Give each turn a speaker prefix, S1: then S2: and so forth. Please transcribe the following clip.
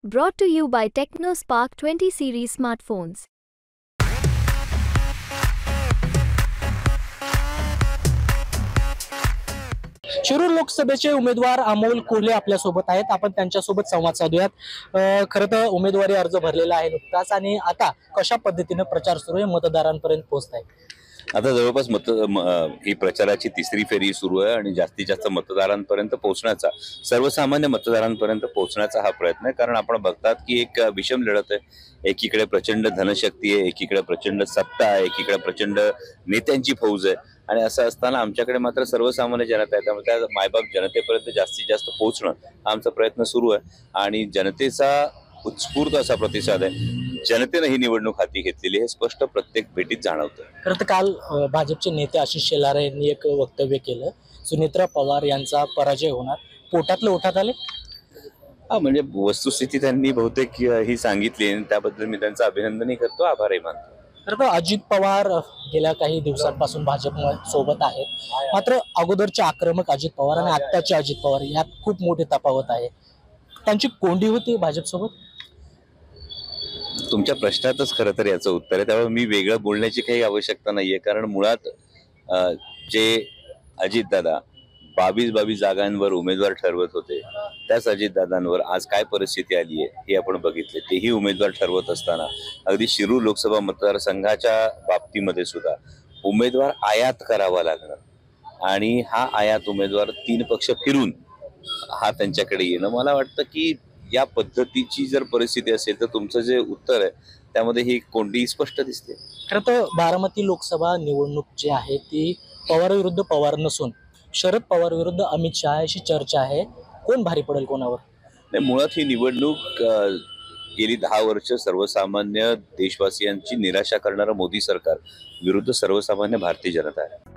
S1: Brought to you by TechnoSpark 20 series smartphones.
S2: Shirur लोकसभेचे उमेदवार अमोल कोल्हे आपल्या सोबत आहेत। आपण त्यांच्यासोबत संवाद साधूयात। खरं तर उमेदवारी अर्ज भरलेला आहे नुकताच आणि आता कशा पद्धतीने प्रचार सुरू आहे, मतदारांपर्यंत पोहोचताय?
S3: आता जवळपास ही प्रचाराची तिसरी फेरी सुरू आहे आणि जास्तीत जास्त मतदारांपर्यंत पोहोचण्याचा, सर्वसामान्य मतदारांपर्यंत पोहोचण्याचा हा प्रयत्न आहे। कारण आपण बघतात की एक विषम लढत आहे। एकीकडे प्रचंड धनशक्ती आहे, एकीकडे प्रचंड सत्ता आहे, एकीकडे प्रचंड नेत्यांची फौज आहे आणि असं असताना आमच्याकडे मात्र सर्वसामान्य जनता आहे। त्यामुळे त्या मायबाप जनतेपर्यंत जास्तीत जास्त पोहोचणं हा आमचा प्रयत्न सुरू आहे आणि जनतेचा उत्स्फूर्त असा प्रतिसाद आहे। जनतेने ही निवडणूक हाती घेतलेली हे स्पष्ट प्रत्येक भेटीत जाणवतं।
S2: खरं तर काल भाजपचे नेते आशिष शेलार यांनी एक वक्तव्य केलं, सुनेत्रा पवार यांचा पराजय होणार, पोटातलं ओठात आले?
S3: हा, म्हणजे वस्तुस्थिती त्यांनी बहुतेक ही सांगितली आणि त्याबद्दल मी त्यांचं अभिनंदनही करतो, आभारही मानतो।
S2: खरं तर अजित पवार गेल्या काही दिवसांपासून भाजप सोबत आहेत, मात्र अगोदरचे आक्रमक अजित पवार आणि आत्ताचे अजित पवार यात खूप मोठी तफावत आहे। त्यांची कोंडी होती भाजप सोबत?
S3: तुमच्या प्रश्नातच खरं तर याचं उत्तर आहे, त्यामुळे मी वेगळं बोलण्याची काही आवश्यकता नाहीये। कारण मुळात जे अजितदादा 22 जागांवर उमेदवार ठरवत होते, त्याच अजितदादांवर आज काय परिस्थिती आली आहे हे आपण बघितले। तेही उमेदवार ठरवत असताना अगदी शिरूर लोकसभा मतदारसंघाच्या बाबतीमध्ये सुद्धा उमेदवार आयात करावा लागणार आणि हा आयात उमेदवार 3 पक्ष फिरून हा त्यांच्याकडे येणं, मला वाटतं की या पद्धतीची जर परिस्थिती असेल तर तुमचं जे उत्तर आहे त्यामध्ये ही कोंडी स्पष्ट दिसते।
S2: खरं तर बारामती लोकसभा निवडणूक जी आहे ती पवार विरुद्ध पवार नसून शरद पवार विरुद्ध अमित शहा अशी चर्चा आहे। कोण भारी पडेल कोणावर?
S3: नाही, मुळात ही निवडणूक गेली 10 वर्ष सर्वसामान्य देशवासियांची निराशा करणारं मोदी सरकार विरुद्ध सर्वसामान्य भारतीय जनता आहे।